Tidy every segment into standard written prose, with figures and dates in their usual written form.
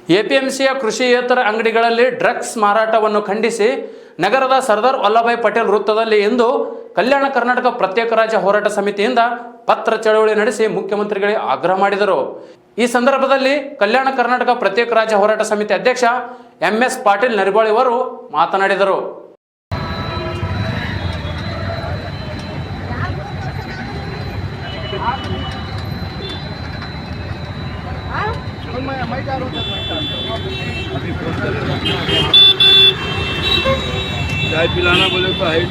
ಎಪಿಎಂಸಿಯ ಕೃಷಿಯೇತರ ಅಂಗಡಿಗಳಲ್ಲಿ ಡ್ರಗ್ಸ್ ಮಾರಾಟವನ್ನು ಖಂಡಿಸಿ ನಗರದ ಸರ್ದಾರ್ ವಲ್ಲಭಾಯ್ ಪಟೇಲ್ ವೃತ್ತದಲ್ಲಿ ಇಂದು ಕಲ್ಯಾಣ ಕರ್ನಾಟಕ ಪ್ರತ್ಯೇಕ ರಾಜ್ಯ ಹೋರಾಟ ಸಮಿತಿಯಿಂದ ಪತ್ರ ಚಳವಳಿ ನಡೆಸಿ ಮುಖ್ಯಮಂತ್ರಿಗಳಿಗೆ ಆಗ್ರಹ ಮಾಡಿದರು. ಈ ಸಂದರ್ಭದಲ್ಲಿ ಕಲ್ಯಾಣ ಕರ್ನಾಟಕ ಪ್ರತ್ಯೇಕ ರಾಜ್ಯ ಹೋರಾಟ ಸಮಿತಿ ಅಧ್ಯಕ್ಷ MS ಪಾಟೀಲ್ ನರಿಬಾಳಿ ಅವರು ಮಾತನಾಡಿದರು. चाय पिलाना बोले तो हाई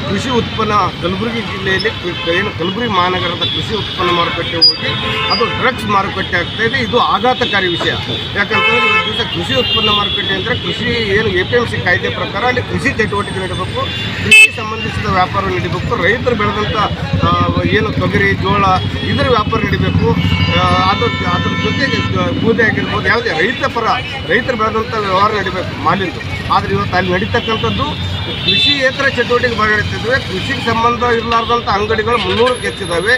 ಕೃಷಿ ಉತ್ಪನ್ನ ಕಲಬುರಗಿ ಜಿಲ್ಲೆಯಲ್ಲಿ ಏನು ಕಲಬುರಗಿ ಮಹಾನಗರದ ಕೃಷಿ ಉತ್ಪನ್ನ ಮಾರುಕಟ್ಟೆ ಹೋಗಿ ಅದು ಡ್ರಗ್ಸ್ ಮಾರುಕಟ್ಟೆ ಆಗ್ತಾ ಇದೆ. ಇದು ಆಘಾತಕಾರಿ ವಿಷಯ. ಯಾಕಂತಂದರೆ ಇವತ್ತು ದಿವಸ ಕೃಷಿ ಉತ್ಪನ್ನ ಮಾರುಕಟ್ಟೆ ಅಂದರೆ ಕೃಷಿ ಏನು APMC ಕಾಯ್ದೆ ಪ್ರಕಾರ ಅಲ್ಲಿ ಕೃಷಿ ಚಟುವಟಿಕೆ ನಡೀಬೇಕು, ಕೃಷಿ ಸಂಬಂಧಿಸಿದ ವ್ಯಾಪಾರ ನಡೀಬೇಕು, ರೈತರು ಬೆಳೆದಂಥ ಏನು ತೊಗರಿ ಜೋಳ ಇದರ ವ್ಯಾಪಾರ ನಡೀಬೇಕು. ಅದ್ರ ಜೊತೆಗೆ ಬೂದೆ ಆಗಿರ್ಬೋದು, ಯಾವುದೇ ರೈತರು ಬೆಳೆದಂಥ ವ್ಯವಹಾರ ನಡೀಬೇಕು ಮಾಲಿಂದು. ಆದರೆ ಇವತ್ತು ಅಲ್ಲಿ ನಡೀತಕ್ಕಂಥದ್ದು ಕೃಷಿಯೇತರ ಚಟುವಟಿಕೆ ನಡೀತಿದ್ದಾವೆ. ಕೃಷಿಗೆ ಸಂಬಂಧ ಇರಲಾರ್ದಂಥ ಅಂಗಡಿಗಳು 300ಕ್ಕೆ ಹೆಚ್ಚಿದ್ದಾವೆ.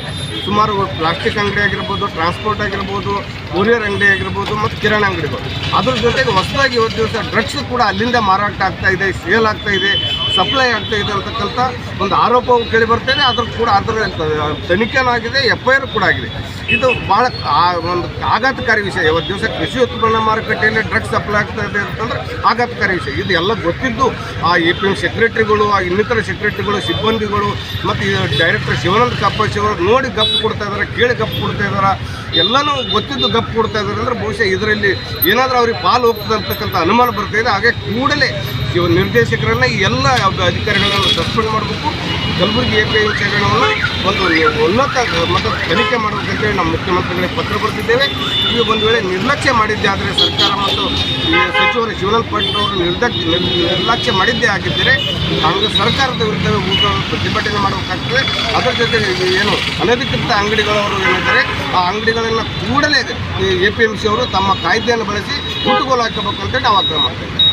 ಸುಮಾರು ಪ್ಲಾಸ್ಟಿಕ್ ಅಂಗಡಿ ಆಗಿರ್ಬೋದು, ಟ್ರಾನ್ಸ್ಪೋರ್ಟ್ ಆಗಿರ್ಬೋದು, ಕೊರಿಯರ್ ಅಂಗಡಿ ಆಗಿರ್ಬೋದು ಮತ್ತು ಕಿರಾಣಿ ಅಂಗಡಿಗಳು. ಅದ್ರ ಜೊತೆಗೆ ಹೊಸದಾಗಿ ಇವತ್ತು ದಿವಸ ಡ್ರಗ್ಸ್ ಕೂಡ ಅಲ್ಲಿಂದ ಮಾರಾಟ ಆಗ್ತಾ ಇದೆ, ಸೇಲ್ ಆಗ್ತಾ ಇದೆ, ಸಪ್ಲೈ ಆಗ್ತಾ ಇದೆ ಅಂತಕ್ಕಂಥ ಒಂದು ಆರೋಪವು ಕೇಳಿ ಬರ್ತಾ ಇದೆ. ಅದರ ತನಿಖೆನೂ ಆಗಿದೆ, FIR ಕೂಡ ಆಗಿದೆ. ಇದು ಭಾಳ ಒಂದು ಆಘಾತಕಾರಿ ವಿಷಯ. ಇವತ್ತು ದಿವಸ ಕೃಷಿ ಉತ್ಪನ್ನ ಮಾರುಕಟ್ಟೆಯಲ್ಲಿ ಡ್ರಗ್ಸ್ ಸಪ್ಲೈ ಆಗ್ತಾ ಇದೆ ಅಂತಂದ್ರೆ ಆಘಾತಕಾರಿ ವಿಷಯ. ಇದು ಎಲ್ಲ ಗೊತ್ತಿದ್ದು ಆ APM ಸೆಕ್ರೆಟರಿಗಳು, ಆ ಇನ್ನಿತರ ಸೆಕ್ರೆಟರಿಗಳು, ಸಿಬ್ಬಂದಿಗಳು ಮತ್ತು ಡೈರೆಕ್ಟರ್ ಶಿವಾನಂದ ಕಾಪಾಶಿ ಅವರು ನೋಡಿ ಗಪ್ಪು ಕೊಡ್ತಾ ಇದ್ದಾರೆ, ಕೇಳಿ ಗಪ್ಪು ಕೊಡ್ತಾ ಇದ್ದಾರೆ. ಎಲ್ಲನೂ ಗೊತ್ತಿದ್ದು ಗಪ್ಪು ಕೊಡ್ತಾ ಇದ್ದಾರೆ ಅಂದರೆ ಬಹುಶಃ ಇದರಲ್ಲಿ ಏನಾದರೂ ಅವ್ರಿಗೆ ಪಾಲು ಹೋಗ್ತದೆ ಅಂತಕ್ಕಂಥ ಅನುಮಾನ ಬರ್ತಾ ಇದೆ. ಹಾಗೆ ಕೂಡಲೇ ನಿರ್ದೇಶಕರನ್ನು ಎಲ್ಲ ಅಧಿಕಾರಿಗಳನ್ನು ಸಸ್ಪೆಂಡ್ ಮಾಡಬೇಕು. ಕಲಬುರಗಿ APMC ಹಗರಣವನ್ನು ಒಂದು ಉನ್ನತ ಮತ್ತು ತನಿಖೆ ಮಾಡಬೇಕಂತೇಳಿ ನಮ್ಮ ಮುಖ್ಯಮಂತ್ರಿಗಳಿಗೆ ಪತ್ರ ಬರೆದಿದ್ದೇವೆ. ಈಗ ಒಂದು ವೇಳೆ ನಿರ್ಲಕ್ಷ್ಯ ಮಾಡಿದ್ದೆ ಆದರೆ ಸರ್ಕಾರ ಮತ್ತು ಸಚಿವರು ಶಿವಾನಂದ ಪಾಟೀಲ್ ಅವರು ನಿರ್ಲಕ್ಷ್ಯ ಮಾಡಿದ್ದೇ ಆಗಿದ್ದರೆ ಕಾಂಗ್ರೆಸ್ ಸರ್ಕಾರದ ವಿರುದ್ಧ ಪ್ರತಿಭಟನೆ ಮಾಡಬೇಕಾಗ್ತದೆ. ಅದರ ಜೊತೆಗೆ ಏನು ಅನಧಿಕೃತ ಅಂಗಡಿಗಳವರು ಏನಿದ್ದಾರೆ ಆ ಅಂಗಡಿಗಳನ್ನು ಕೂಡಲೇ APMC ಅವರು ತಮ್ಮ ಕಾಯ್ದೆಯನ್ನು ಬಳಸಿ ಮುಟ್ಟುಗೋಲು ಹಾಕಬೇಕು ಅಂತೇಳಿ ನಾವು ಆಗ್ರಹ ಮಾಡ್ತೇವೆ.